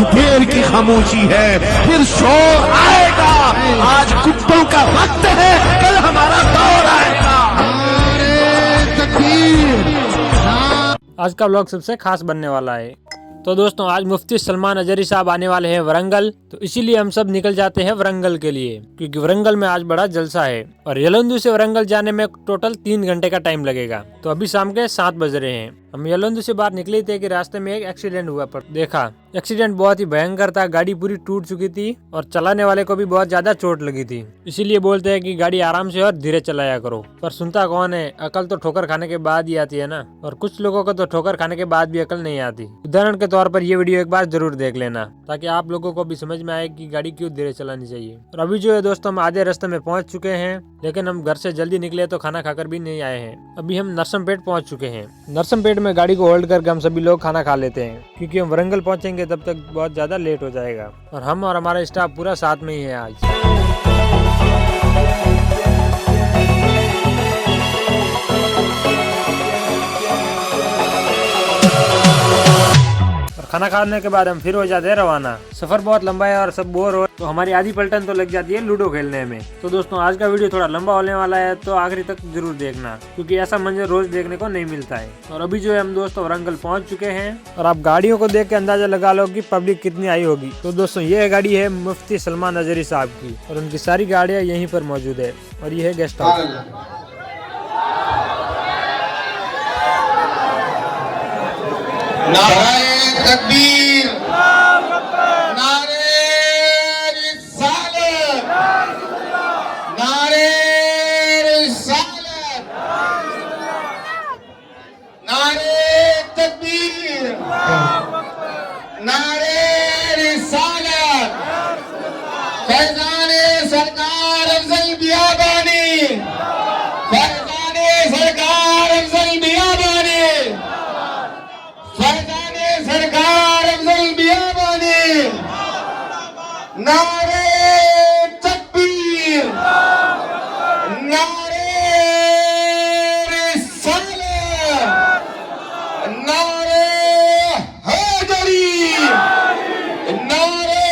देर की खामोशी है, फिर शोर आएगा। आज कुत्तों का वक्त है, कल हमारा दौर आएगा। आज का व्लॉग सबसे खास बनने वाला है। तो दोस्तों आज मुफ्ती सलमान अजहरी साहब आने वाले हैं वरंगल, तो इसीलिए हम सब निकल जाते हैं वरंगल के लिए, क्योंकि वरंगल में आज बड़ा जलसा है और यलंदू से वरंगल जाने में टोटल 3 घंटे का टाइम लगेगा। तो अभी शाम के 7 बज रहे हैं। हम यलंदू से बाहर निकले थे कि रास्ते में एक एक्सीडेंट हुआ, पर देखा एक्सीडेंट बहुत ही भयंकर था। गाड़ी पूरी टूट चुकी थी और चलाने वाले को भी बहुत ज्यादा चोट लगी थी। इसीलिए बोलते हैं कि गाड़ी आराम से और धीरे चलाया करो, पर सुनता कौन है। अकल तो ठोकर खाने के बाद ही आती है ना, और कुछ लोगों को तो ठोकर खाने के बाद भी अकल नहीं आती। उदाहरण के तौर पर ये वीडियो एक बार जरूर देख लेना, ताकि आप लोगों को भी समझ में आए कि गाड़ी क्यों धीरे चलानी चाहिए। और अभी जो है दोस्तों हम आधे रास्ते में पहुंच चुके हैं, लेकिन हम घर से जल्दी निकले तो खाना खाकर भी नहीं आए हैं। अभी हम नरसमपेट पहुंच चुके हैं। नरसमपेट में गाड़ी को होल्ड करके हम सभी लोग खाना खा लेते हैं, क्योंकि हम वरंगल पहुंचेंगे तब तक बहुत ज्यादा लेट हो जाएगा। और हम और हमारा स्टाफ पूरा साथ में ही है आज। खाना खाने के बाद हम फिर हो जाते हैं रवाना। सफर बहुत लंबा है और सब बोर हो, तो हमारी आधी पलटन तो लग जाती है लूडो खेलने में। तो दोस्तों आज का वीडियो थोड़ा लंबा होने वाला है, तो आखिरी तक जरूर देखना, क्योंकि ऐसा मंजर रोज देखने को नहीं मिलता है। और अभी जो है हम दोस्तों वरंगल पहुंच चुके हैं, और आप गाड़ियों को देख के अंदाजा लगा लो कि पब्लिक कितनी आई होगी। तो दोस्तों ये गाड़ी है मुफ्ती सलमान अजहरी साहब की, और उनकी सारी गाड़ियाँ यहीं पर मौजूद है। और ये है गेस्ट हाउस। तकबीर, नारे रिसालत, नारे रिसालत, नारे तकबीर, नारे रिसालत। फैज़ाने सरकार अफजल बियाबानी, फैज़ाने सरकार अफजल बियाबानी, सरकार अफजल बियाबानी। नारे तकबीर, नारे रिसालत, नारे हैदरी, नारे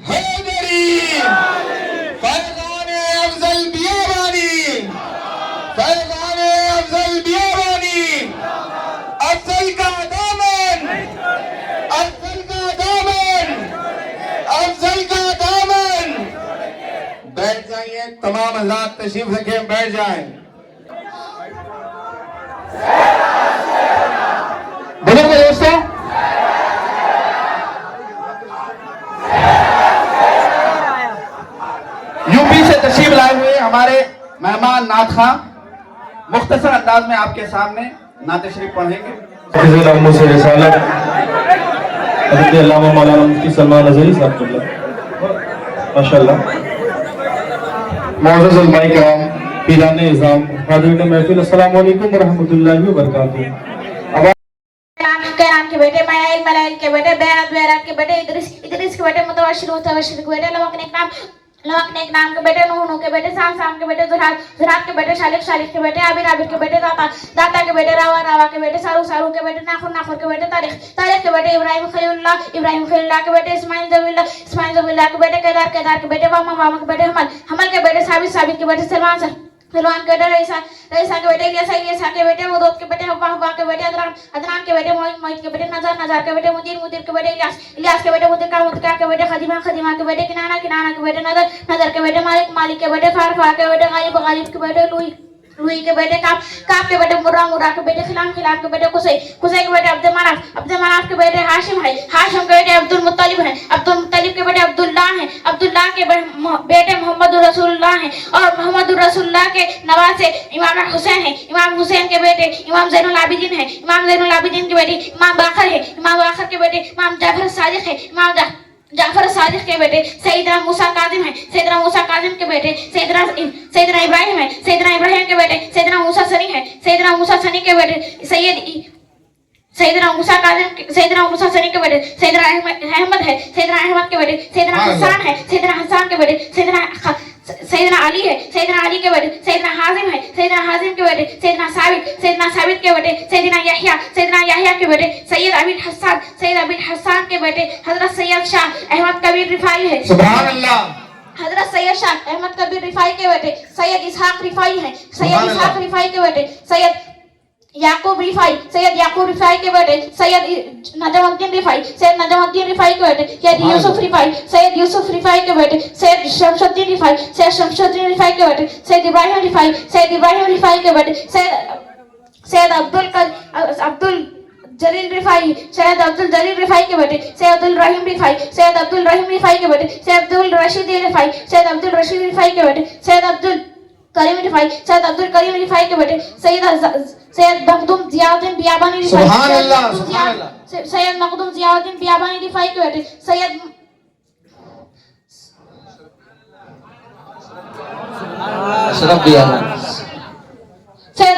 हैदरी। फैज़ाने अफजल बियाबानी, फैज़ाने अफजल बियाबानी। अफजल का दामन, अफजल का दामन, अफजल का दामन। बैठ जाइए, तमाम हज़रात तशरीफ रखे, बैठ जाएं। बुजुर्ग दोस्तों, यूपी से तशरीफ लाए हुए हमारे मेहमान नाथ खां मुख्तसर अंदाज में आपके सामने नात शरीफ पढ़ेंगे। मौलाना मुफ्ती सलमान अजहरी साहब माशाअल्लाह। मुअज़्ज़ज़ उलमाए किराम, पीराने इज़ाम, हाज़रीन महफ़िल, अस्सलामु अलैकुम व रहमतुल्लाहि व बरकातुहू। के बेटे मलाइल के बेटे बैरात के बेटे इदरीस के बेटे मुतवशिर के बेटे लवक नेक नाम के बेटे नूह के बेटे साम के बेटे जुरात के बेटे शालिक के बेटे आबिर के बेटे दाता के बेटे रावा के बेटे सारू के बेटे नाखुर के बेटे तारिक के बेटे इब्राहिम खलीलुल्लाह के बेटे इस्माइल जबील्लाह के बेटे केदार के बेटे वामा के बेटे हमल के बेटे साबित के बेटे सलमान के बेटे रईसा के बेटे इलियासा के बेटे मुदोद के बेटे हवा के बेटे अदनान के बेटे मोहित के बेटे नजार के बेटे मुदीर के बेटे इलियास के बेटे मुदका के बेटे खदीमा के बेटे किनाना के बेटे नजर के बेटे मालिक के बेटे फार के बेटे गालिब के बेटे लुई के बेटे काप के बेटे मुर्रा के बेटे खिलाम के बेटे कुसै के बेटे अब्दुल मनाफ के बेटे हाशिम के बेटे अब्दुल मुत्तलिब के बेटे अब्दुल्लाह के बेटे मोहम्मद रसूलुल्लाह हैं, और मोहम्मद रसूलुल्लाह के नवासे इमाम हुसैन है। इमाम हुसैन के बेटे इमाम ज़ैनुल आबिदीन है। इमाम ज़ैनुल आबिदीन के बेटे इमाम बाकर है। इमाम बाकर के बेटे इमाम जाफर सादिक है। इमाम जाफर सादिक के बेटे सैयदना मूसा काजिम है। सैयदना मूसा काजिम के बेटे सैयदना इब्राहिम है। सैयदना इब्राहिम के बेटे सैयदना मूसा सनी है। सैयदना मूसा सनी के बेटे सैयदना मूसा सनी के बेटे सैयदना अहमद है। सैयदना अहमद के बेटे सैयदना हसन है। सैयदना हसन के बेटे सैयदना अली है, सैयदना अली के बेटे सैयदना हाजिम है, सैयदना हाजिम के बेटे सैयदना साबित के बेटे सैयदना याहिया के बेटे सैयद अबिन हस्सान के बेटे हजरत सैयद शाह अहमद कबीर रिफाई है। सुभान अल्लाह। हजरत सैयद शाह अहमद कबीर रिफाई के बेटे सैयद इसहाक रिफाई है, सैयद इसहाक रिफाई के बेटे सैयद याकूब रिफाई के बेटे सैयद नजमुद्दीन रिफाई, सैयद नजमुद्दीन रिफाई के बेटे सैयद यूसुफ रिफाई के बेटे सैयद शमशुद्दीन रिफाई के बेटे सैयद इब्राहिम रिफाई के बेटे सैयद अब्दुल जलील रिफाई के बेटे सैयद अब्दुल रहीम रिफाई के बेटे सैयद अब्दुल रशीद रिफाई के बेटे सैयद अब्दुल करीम रिफाई के बेटे सैयद मखदूम जियाउद्दीन बियाबानी रिफाई, सुभान अल्लाह, सुभान अल्लाह। सैयद मखदूम जियाउद्दीन बियाबानी रिफाई के बेटे सैयद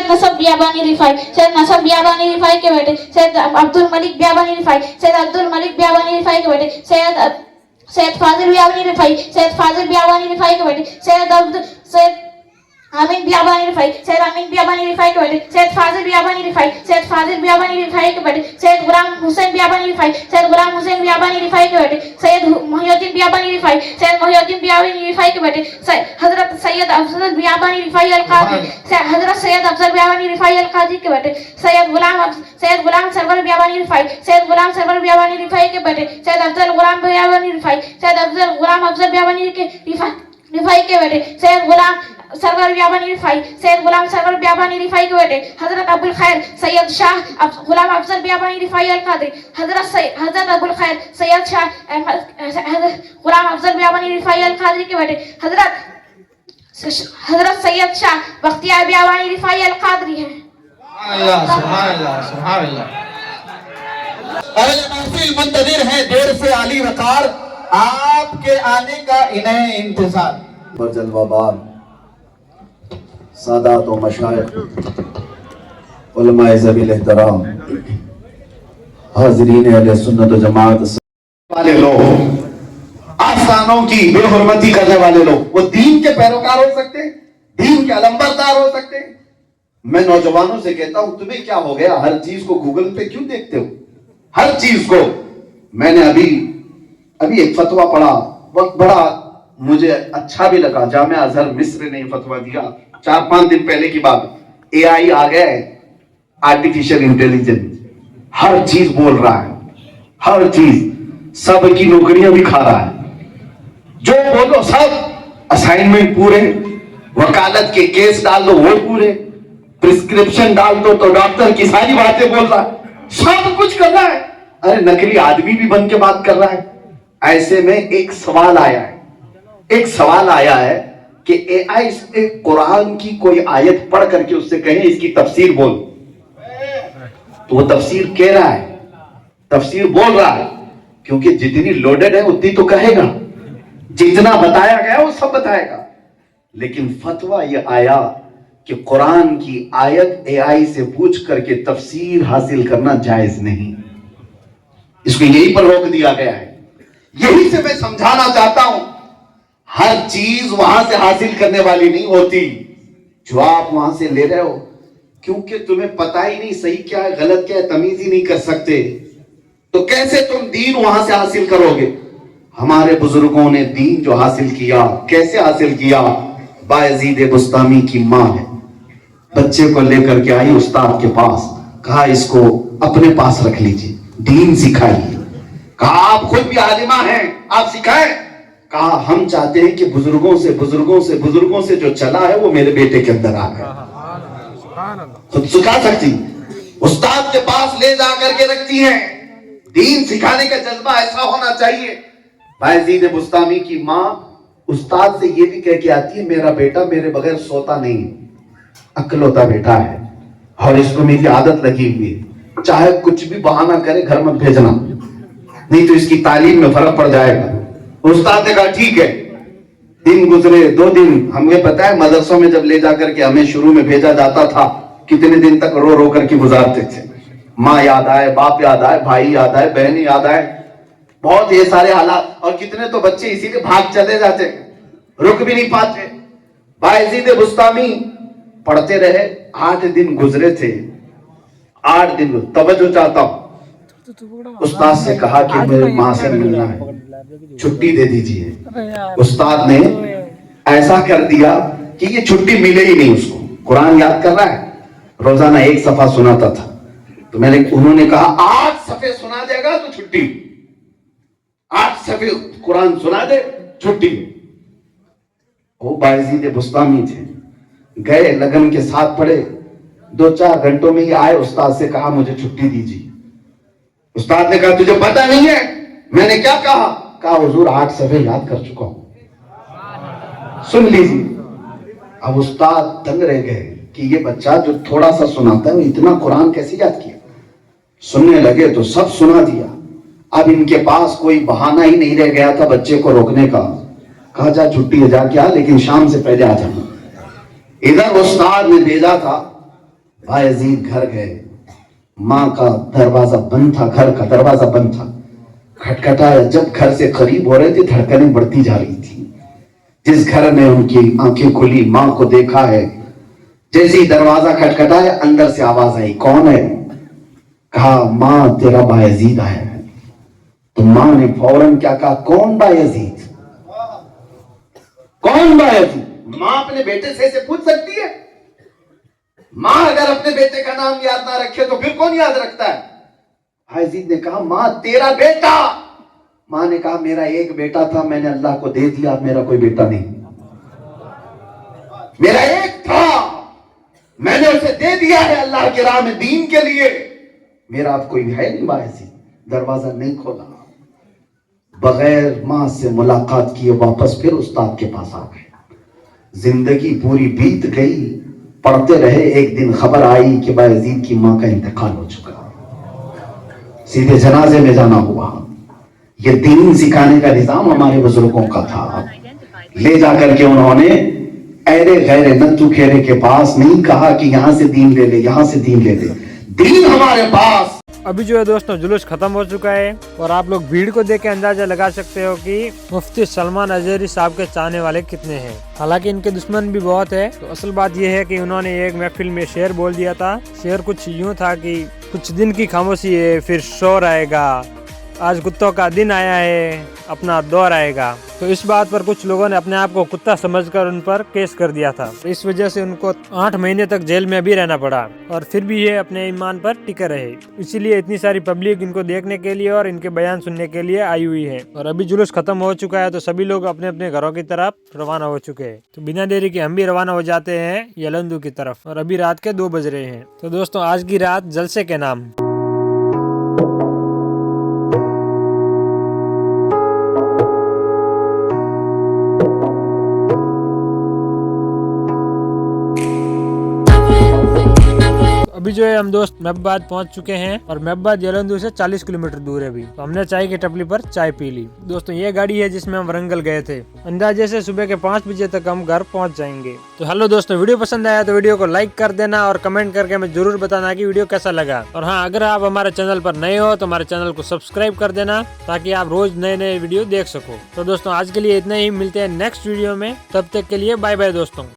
नसब बियाबानी रिफाई के बेटे सैयद अब्दुल मलिक बियाबानी रिफाई के बेटे सैयद फाजिल बियाबानी रिफाई के बेटे सैयद आमीन बियाबानी रिफाई के बेटे सैयद फाजिल बियाबानी रिफाई के बेटे सैयद गुलाम हुसैन बियाबानी रिफाई के बेटे सैयद मोहिउद्दीन बियाबानी रिफाई के बेटे हजरत सैयद अफजल बियाबानी रिफाई अल काजी के बेटे सैयद गुलाम सरवर बियाबानी रिफाई के बेटे सैयद अफजल गुलाम अफजल बियाबानी रिफाई के बेटे सैयद गुलाम सरवर बियाबानी रिफाई के बेटे हजरत अबुल खैर सैयद शाह गुलाम अफजल बियाबानी रिफाई अल कादरी हजरत अबुल खैर सैयद शाह गुलाम अफजल बियाबानी रिफाई अल कादरी के बेटे हजरत सैयद शाह बख्तियार बियाबानी रिफाई अल कादरी है। अहले महफिल मुंतज़िर हैं देर से आली वकार, आपके आने का इन्हें इंतजार। जलवाबार सादात व मशाइख उलमाए ज़वील एहतराम हाज़रीन अहले सुन्नत व जमात वाले लोग, आस्थानों की बेहुरमती करने वाले लोग, वो दीन के पैरोकार हो सकते हैं, दीन के अलंबरदार हो सकते हैं। मैं नौजवानों से कहता हूं, तुम्हें क्या हो गया, हर चीज को गूगल पे क्यों देखते हो, हर चीज को। मैंने अभी एक फतवा पढ़ा, वक्त बड़ा मुझे अच्छा भी लगा। जामिया अजहर मिस्र ने फतवा दिया 4-5 दिन पहले की बात। एआई आ गया है, आर्टिफिशियल इंटेलिजेंस, हर चीज बोल रहा है, हर चीज, सबकी नौकरियां भी खा रहा है। जो बोलो सब, असाइनमेंट पूरे, वकालत के केस डाल दो वो पूरे, प्रिस्क्रिप्शन डाल दो तो डॉक्टर की सारी बातें बोल रहा है, सब कुछ कर रहा है। अरे नकली आदमी भी बन के बात कर रहा है। ऐसे में एक सवाल आया है कि एआई से कुरान की कोई आयत पढ़ करके उससे कहें इसकी तफसीर बोल, तो वो तफसीर कह रहा है, तफसीर बोल रहा है, क्योंकि जितनी लोडेड है उतनी तो कहेगा, जितना बताया गया वो सब बताएगा। लेकिन फतवा ये आया कि कुरान की आयत एआई से पूछ करके तफसीर हासिल करना जायज नहीं, इसको यहीं पर रोक दिया गया है। यही से मैं समझाना चाहता हूं, हर चीज वहां से हासिल करने वाली नहीं होती जो आप वहां से ले रहे हो, क्योंकि तुम्हें पता ही नहीं सही क्या है गलत क्या है, तमीज ही नहीं कर सकते, तो कैसे तुम दीन वहां से हासिल करोगे। हमारे बुजुर्गों ने दीन जो हासिल किया, कैसे हासिल किया, बायजीद बुस्तामी की माँ है, बच्चे को लेकर के आई उस्ताद के पास, कहा इसको अपने पास रख लीजिए, दीन सिखाइए। कहा आप खुद भी आलिमा हैं, आप सिखाएं। कहा हम चाहते हैं कि बुजुर्गों से जो चला है वो मेरे बेटे के अंदर आ गया। खुद सिखा सकती, उस्ताद के पास ले जा करके रखती हैं। दीन सिखाने का जज्बा ऐसा होना चाहिए। बायजीद बुस्तामी की माँ उस्ताद से ये भी कह के आती है, मेरा बेटा मेरे बगैर सोता नहीं, अक्लौता बेटा है और इसको मेरी आदत लगी हुई है, चाहे कुछ भी बहाना करे घर में भेजना, नहीं तो इसकी तालीम में फर्क पड़ जाएगा। उस्ताद ने कहा ठीक है। दिन गुजरे, 2 दिन, हमें पता है मदरसों में जब ले जाकर के हमें शुरू में भेजा जाता था, कितने दिन तक रो रो करके गुजारते थे। माँ याद आए, बाप याद आए, भाई याद आए, बहन याद आए, बहुत ये सारे हालात, और कितने तो बच्चे इसीलिए भाग चले जाते। रुक भी नहीं पाते। बायजीद बुस्तामी पढ़ते रहे, 8 दिन गुजरे थे। 8 दिन तवज्जो चाहता हूं। उस्ताद से कहा कि मेरे माँ से मिलना है, छुट्टी दे दीजिए। उस्ताद ने ऐसा कर दिया कि ये छुट्टी मिले ही नहीं उसको। कुरान याद कर रहा है, रोजाना 1 सफा सुनाता था। तो उन्होंने कहा 8 सफे सुना देगा तो छुट्टी, 8 सफे कुरान सुना दे छुट्टी। वो बायजीद बुस्तामी थे, गए लगन के साथ पढ़े, 2-4 घंटों में ही आए। उस्ताद से कहा मुझे छुट्टी दीजिए। उस्ताद ने कहा तुझे पता नहीं है मैंने क्या कहा? कहा हुजूर 8 सफे याद कर चुका हूं, सुन लीजिए। अब उस्ताद दंग रह गए कि ये बच्चा जो थोड़ा सा सुनाता है वो इतना कुरान कैसे याद किया। सुनने लगे तो सब सुना दिया। अब इनके पास कोई बहाना ही नहीं रह गया था बच्चे को रोकने का। कहा जा छुट्टी है, जा क्या, लेकिन शाम से पहले आ जाना। इधर उस्ताद ने भेजा था, बायजीद घर गए। माँ का दरवाजा बंद था, घर का दरवाजा बंद था। खटखटाया, जब घर से करीब हो रहे थे धड़कनें बढ़ती जा रही थी। जिस घर में उनकी आंखें खुली, माँ को देखा है। जैसे ही दरवाजा खटखटाया अंदर से आवाज आई, कौन है? कहा माँ तेरा बायजीद आया है। तो माँ ने फौरन क्या कहा, कौन बायजीद? कौन बायजीद? माँ अपने बेटे से पूछ सकती है? माँ अगर अपने बेटे का नाम याद ना रखे तो फिर कौन याद रखता है? बायजीद ने कहा माँ तेरा बेटा। माँ ने कहा मेरा एक बेटा था, मैंने अल्लाह को दे दिया, मेरा कोई बेटा नहीं। मेरा एक था, मैंने उसे दे दिया है अल्लाह के राह में, दीन के लिए। मेरा अब कोई है नहीं। बायजीद दरवाजा नहीं खोला, बगैर माँ से मुलाकात किए वापस फिर उस्ताद के पास आ गए। जिंदगी पूरी बीत गई, पढ़ते रहे। एक दिन खबर आई कि बायजीद की माँ का इंतकाल हो चुका। सीधे जनाजे में जाना हुआ। ये दीन सिखाने का निजाम हमारे बुजुर्गों का था। ले जाकर के उन्होंने ऐरे गैरे नत्थु खेरे के पास नहीं कहा कि यहां से दीन ले ले, यहां से दीन ले ले। दीन हमारे पास। अभी जो है दोस्तों जुलूस खत्म हो चुका है और आप लोग भीड़ को देख के अंदाजा लगा सकते हो कि मुफ्ती सलमान अजहरी साहब के चाहने वाले कितने हैं। हालांकि इनके दुश्मन भी बहुत है। तो असल बात यह है कि उन्होंने एक महफिल में शेर बोल दिया था। शेर कुछ यूं था कि कुछ दिन की खामोशी है फिर शोर आएगा, आज कुत्तों का दिन आया है अपना दौर आएगा। तो इस बात पर कुछ लोगों ने अपने आप को कुत्ता समझकर उन पर केस कर दिया था। इस वजह से उनको 8 महीने तक जेल में भी रहना पड़ा और फिर भी ये अपने ईमान पर टिके रहे। इसीलिए इतनी सारी पब्लिक इनको देखने के लिए और इनके बयान सुनने के लिए आई हुई है। और अभी जुलूस खत्म हो चुका है तो सभी लोग अपने अपने घरों की तरफ रवाना हो चुके हैं। तो बिना देरी के हम भी रवाना हो जाते हैं यलंदू की तरफ और अभी रात के 2 बज रहे हैं। तो दोस्तों आज की रात जलसे के नाम। अभी जो है हम दोस्त महबाद पहुंच चुके हैं और महबाद यलंदू से 40 किलोमीटर दूर है। अभी तो हमने चाय की टपली पर चाय पी ली। दोस्तों ये गाड़ी है जिसमें हम वरंगल गए थे। अंदाजे से सुबह के 5 बजे तक हम घर पहुंच जाएंगे। तो हेलो दोस्तों, वीडियो पसंद आया तो वीडियो को लाइक कर देना और कमेंट करके हमें जरूर बताना कि वीडियो कैसा लगा। और हाँ, अगर आप हमारे चैनल पर नए हो तो हमारे चैनल को सब्सक्राइब कर देना ताकि आप रोज नए नए वीडियो देख सको। तो दोस्तों आज के लिए इतना ही, मिलते हैं नेक्स्ट वीडियो में। तब तक के लिए बाय बाय दोस्तों।